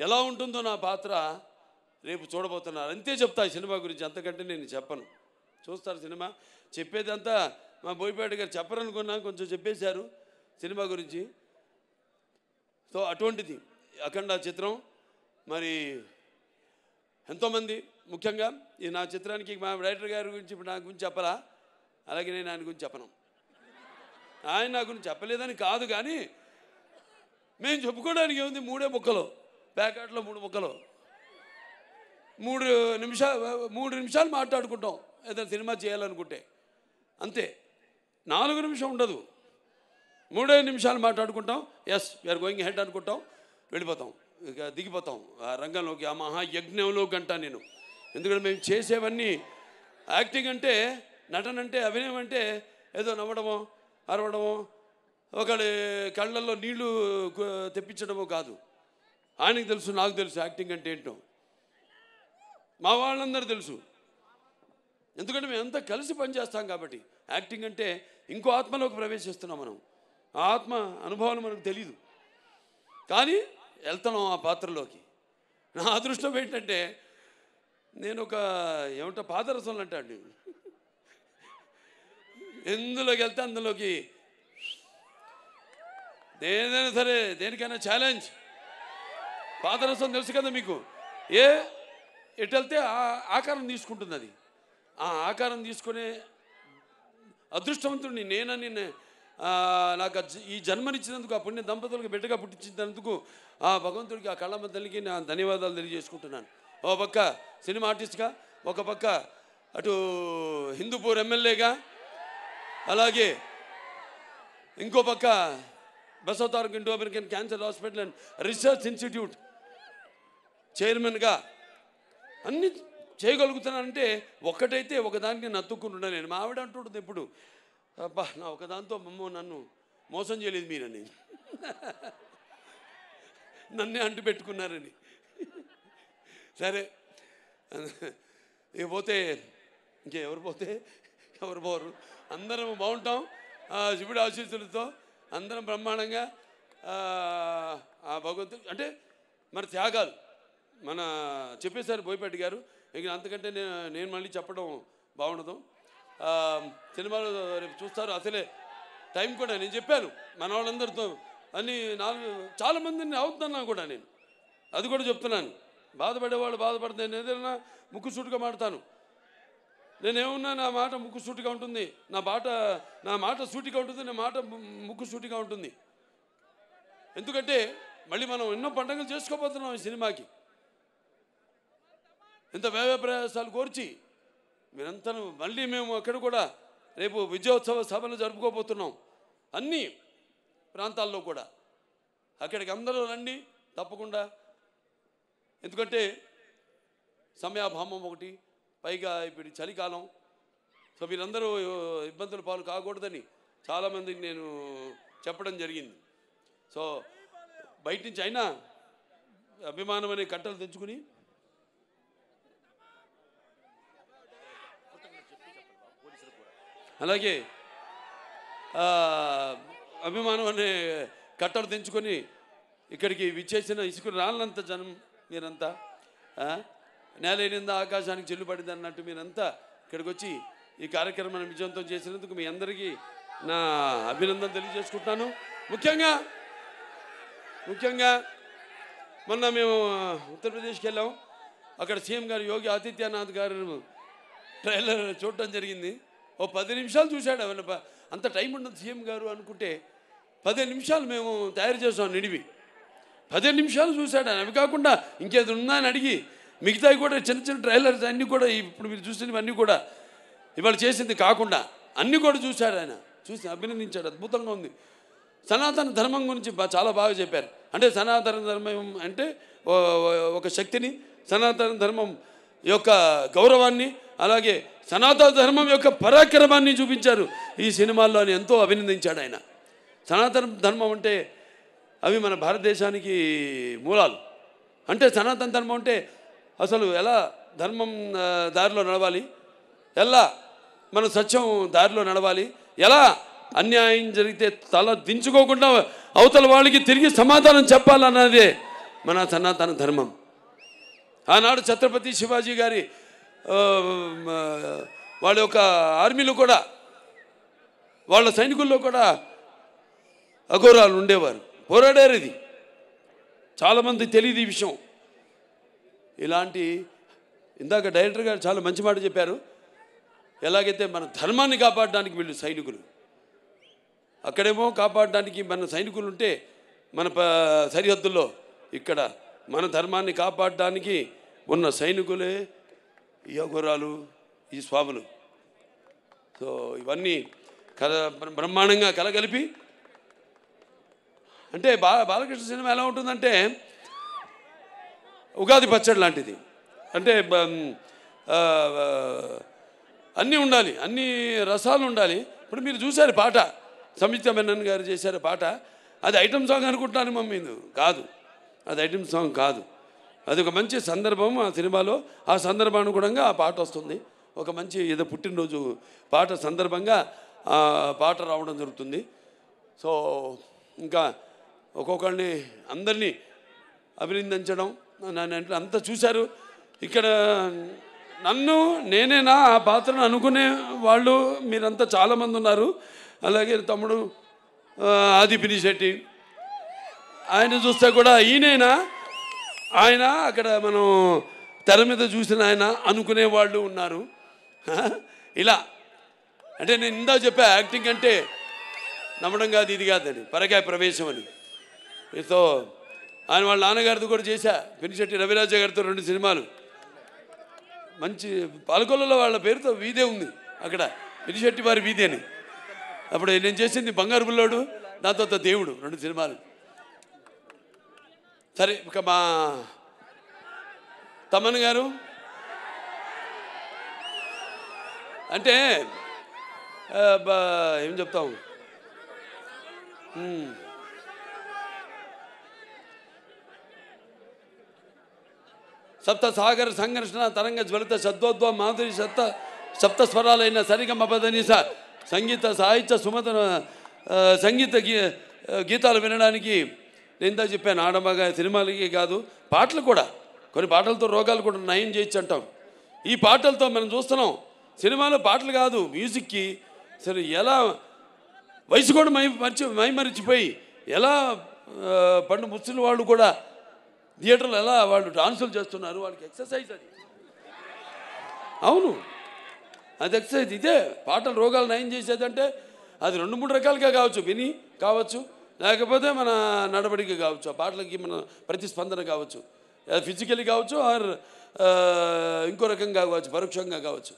ఎలా ఉంటుందో నా పాత్ర రేపు చూడబోతున్నారు. అంతే చెప్తా ఈ సినిమా గురించి, అంతకంటే నేను చెప్పను. చూస్తారు సినిమా. చెప్పేదంతా మా బోయపాటి గారు చెప్పరనుకున్నా, కొంచెం చెప్పేశారు సినిమా గురించి. సో అటువంటిది అఖండ చిత్రం. మరి ఎంతోమంది, ముఖ్యంగా ఈ నా చిత్రానికి మా డైరెక్టర్ గారి గురించి ఇప్పుడు నా గురించి చెప్పరా, అలాగే నేను ఆయన గురించి చెప్పను. ఆయన నా గురించి చెప్పలేదని కాదు, కానీ మేము చెప్పుకోవడానికి ఏముంది, 3 ముక్కలు, ప్యాకెట్లో 3 ముక్కలు, 3 నిమిషాలు మాట్లాడుకుంటాం ఏదైనా సినిమా చేయాలనుకుంటే, అంతే. 4 నిమిషం ఉండదు, 3 నిమిషాలు మాట్లాడుకుంటాం. ఎస్ వీఆర్ గోయింగ్ హెడ్ అనుకుంటాం, వెళ్ళిపోతాం, ఇక దిగిపోతాం ఆ రంగంలోకి, ఆ మహాయజ్ఞంలోకి అంటాను నేను. ఎందుకంటే మేము చేసేవన్నీ యాక్టింగ్ అంటే, నటన అంటే, అభినయం అంటే ఏదో నవ్వడమో అరవడమో ఒకడి కళ్ళల్లో నీళ్లు తెప్పించడమో కాదు. ఆయనకు తెలుసు, నాకు తెలుసు యాక్టింగ్ అంటే ఏంటో, మా వాళ్ళందరూ తెలుసు. ఎందుకంటే మేమంతా కలిసి పనిచేస్తాం కాబట్టి. యాక్టింగ్ అంటే ఇంకో ఆత్మలోకి ప్రవేశిస్తున్నాం మనం, ఆ ఆత్మ అనుభవాలు మనకు తెలియదు, కానీ వెళ్తున్నాం ఆ పాత్రలోకి. నా అదృష్టం ఏంటంటే నేను ఒక ఏమంటా పాదరసంలో అంటాడు, ఎందులోకి వెళ్తే అందులోకి ఏదైనా సరే, దేనికైనా ఛాలెంజ్. పాదరసం తెలుసు కదా మీకు, ఎటు వెళ్తే ఆకారం తీసుకుంటుంది. అది ఆ ఆకారం తీసుకునే అదృష్టవంతుడిని నేనని, నాకు ఈ జన్మనిచ్చినందుకు, ఆ పుణ్య దంపతులకు బిడ్డగా పుట్టించినందుకు ఆ భగవంతుడికి, ఆ కళ్ళమ్మ తల్లికి నా ధన్యవాదాలు తెలియజేసుకుంటున్నాను. ఓ పక్క సినిమా ఆర్టిస్ట్గా, ఒక పక్క అటు హిందూపూర్ ఎమ్మెల్యేగా, అలాగే ఇంకో పక్క Basavataraka Indo American cancer hospital and research institute చైర్మన్గా అన్నీ చేయగలుగుతున్నానంటే ఒక్కటైతే ఒకదానికి నత్తుకుంటున్నా నేను. మా ఆవిడ అంటుంటుంది ఎప్పుడు, అబ్బా నా ఒకదాంతో నన్ను మోసం చేయలేదు మీరని, నన్నే అంటు పెట్టుకున్నారని. సరే ఇక పోతే ఇంకెవరు పోతే ఎవరు పోరు, అందరం బాగుంటాం శివుడి ఆశీస్సులతో, అందరం బ్రహ్మాండంగా. ఆ భగవంతుడు అంటే మన త్యాగాలు మన చెప్పేశారు బోయపాటి గారు, ఇక అంతకంటే నేను మళ్ళీ చెప్పడం బాగుండదు. సినిమాలో రేపు చూస్తారు. అసలే టైం కూడా నేను చెప్పాను మన వాళ్ళందరితో అన్ని 4 చాలామందిని అవుతున్నాను కూడా నేను, అది కూడా చెప్తున్నాను. బాధపడేవాళ్ళు బాధపడితే నేను ఏదైనా ముక్కుసూటిగా మాడతాను. నేనేమన్నా నా మాట ముక్కుసూటిగా ఉంటుంది, నా మాట సూటిగా ఉంటుంది, నా మాట ముక్కుసూటిగా ఉంటుంది. ఎందుకంటే మళ్ళీ మనం ఎన్నో పండుగలు చేసుకోబోతున్నాం ఈ సినిమాకి. ఇంత వ్యయ ప్రయాసాలు కోర్చి మీరంతా మళ్ళీ మేము అక్కడ కూడా రేపు విజయోత్సవ సభలు జరుపుకోబోతున్నాం అన్ని ప్రాంతాల్లో కూడా. అక్కడికి అందరూ రండి తప్పకుండా. ఎందుకంటే సమయాభావం ఒకటి, పైగా ఇప్పుడు చలికాలం. సో మీరందరూ ఇబ్బందుల పాలు కాకూడదని చాలామందికి నేను చెప్పడం జరిగింది. సో బయట నుంచి అయినా అభిమానం అనే కట్టలు తెచ్చుకుని అలాగే అభిమానం అనే కట్టలు తెంచుకొని ఇక్కడికి విచ్చేసిన ఇసుకు రాళ్ళంత జనం మీరంతా, నేలైనంద ఆకాశానికి చెల్లుపడింది అన్నట్టు మీరంతా ఇక్కడికి వచ్చి ఈ కార్యక్రమాన్ని విజయవంతం చేసినందుకు మీ అందరికీ నా అభినందన తెలియజేసుకుంటున్నాను. ముఖ్యంగా మొన్న మేము ఉత్తరప్రదేశ్కి వెళ్ళాం. అక్కడ సీఎం గారు యోగి ఆదిత్యనాథ్ గారు ట్రైలర్ చూడటం జరిగింది. ఓ 10 నిమిషాలు చూశాడు. అంత టైం ఉండదు సీఎం గారు అనుకుంటే 15 నిమిషాలు మేము తయారు చేసాం నిడివి. 15 నిమిషాలు చూశాడు ఆయన. అవి కాకుండా ఇంకేది ఉందా అని అడిగి మిగతావి కూడా చిన్న చిన్న ట్రైలర్స్ అన్నీ కూడా ఇప్పుడు మీరు చూసినవన్నీ కూడా ఇవాళ చేసింది కాకుండా అన్నీ కూడా చూశాడు ఆయన. చూసి అభినందించాడు. అద్భుతంగా ఉంది. సనాతన ధర్మం గురించి చాలా బాగా చెప్పారు. అంటే సనాతన ధర్మం అంటే ఒక శక్తిని, సనాతన ధర్మం యొక్క గౌరవాన్ని, అలాగే సనాతన ధర్మం యొక్క పరాక్రమాన్ని చూపించారు ఈ సినిమాల్లో అని ఎంతో అభినందించాడు ఆయన. సనాతన ధర్మం అంటే అవి మన భారతదేశానికి మూలాలు. అంటే సనాతన ధర్మం అంటే అసలు ఎలా ధర్మం దారిలో నడవాలి, ఎలా మన సత్యం దారిలో నడవాలి, ఎలా అన్యాయం జరిగితే తల దించుకోకుండా అవతల వాళ్ళకి తిరిగి సమాధానం చెప్పాలన్నదే మన సనాతన ధర్మం. ఆనాడు ఛత్రపతి శివాజీ గారి వాళ్ళ యొక్క ఆర్మీలో కూడా, వాళ్ళ సైనికుల్లో కూడా అఘోరాలు ఉండేవారు, పోరాడారు. ఇది చాలామంది తెలియదు ఈ విషయం. ఇలాంటి ఇందాక డైరెక్టర్ గారు చాలా మంచి మాట చెప్పారు. ఎలాగైతే మన ధర్మాన్ని కాపాడడానికి వీళ్ళు సైనికులు, అక్కడేమో కాపాడడానికి మన సైనికులు ఉంటే మన సరిహద్దుల్లో, ఇక్కడ మన ధర్మాన్ని కాపాడడానికి ఉన్న సైనికులే ఈ అఘోరాలు, ఈ స్వాములు. సో ఇవన్నీ బ్రహ్మాండంగా కలగలిపి, అంటే బాలకృష్ణ సినిమా ఎలా ఉంటుందంటే ఉగాది పచ్చడి లాంటిది. అంటే అన్నీ ఉండాలి, అన్ని రసాలు ఉండాలి. ఇప్పుడు మీరు చూశారు పాట, సంయుక్త మెనన్ గారు చేశారు పాట. అది ఐటమ్ సాంగ్ అనుకుంటున్నాను మమ్మీ, కాదు, అది ఐటమ్ సాంగ్ కాదు. అది ఒక మంచి సందర్భం ఆ సినిమాలో. ఆ సందర్భానుగుణంగా ఆ పాట వస్తుంది. ఒక మంచి ఏదో పుట్టినరోజు పాట సందర్భంగా ఆ పాట రావడం జరుగుతుంది. సో ఇంకా ఒక్కొక్కరిని అందరినీ అభినందించడం, నన్ను అంతా చూశారు. ఇక్కడ నన్ను నేనేనా ఆ పాత్రను అనుకునే వాళ్ళు మీరంతా చాలామంది ఉన్నారు. అలాగే తమ్ముడు ఆది పినిశెట్టి, ఆయన చూస్తే కూడా ఈయనైనా, ఆయన అక్కడ మనం తెర మీద చూసిన ఆయన అనుకునే వాళ్ళు ఉన్నారు. ఇలా అంటే నేను ఇందా చెప్పా, యాక్టింగ్ అంటే నమ్మడం కాదు, ఇది కాదని, పరకాయ ప్రవేశం అని. సో ఆయన వాళ్ళ నాన్నగారితో కూడా చేశా, పినిశెట్టి రవిరాజ గారితో 2 సినిమాలు. మంచి పాలకొల్లలో వాళ్ళ పేరుతో వీధే ఉంది అక్కడ, పినిశెట్టి వారి వీధి అని. అప్పుడు నేను చేసింది బంగారు బుల్లోడు, దాంతో దేవుడు, 2 సినిమాలు. సరే, ఇక మా తమన్ గారు అంటే ఏం చెప్తాం, సప్త సాగర సంఘర్షణ తరంగ జ్వలిత శబ్దోద్భవ మాధురి సప్త స్వరాలైన సరిగమ పదనిస సంగీత సాహిత్య సుమధుర సంగీత గీతాలు వినడానికి నేను ఇందా చెప్పాను. ఆడమగా సినిమాలకి కాదు, పాటలు కూడా, కొన్ని పాటలతో రోగాలు కూడా నయం చేయొచ్చు అంటాం. ఈ పాటలతో మనం చూస్తున్నాం. సినిమాలో పాటలు కాదు, మ్యూజిక్కి సరే ఎలా వయసు కూడా మైమరిచిపోయి ఎలా పండు ముస్లిం వాళ్ళు కూడా థియేటర్లో ఎలా వాళ్ళు డాన్సులు చేస్తున్నారు, వాళ్ళకి ఎక్సర్సైజ్ అది. అవును, అది ఎక్సర్సైజ్. ఇదే పాటలు రోగాలు నయం చేసేదంటే అది 2-3 రకాలుగా కావచ్చు, విని కావచ్చు, లేకపోతే మన నడవడిక కావచ్చు, ఆ పాటలకి మన ప్రతిస్పందన కావచ్చు, ఫిజికల్లీ కావచ్చు, ఆర్ ఇంకో రకంగా కావచ్చు, పరోక్షంగా కావచ్చు.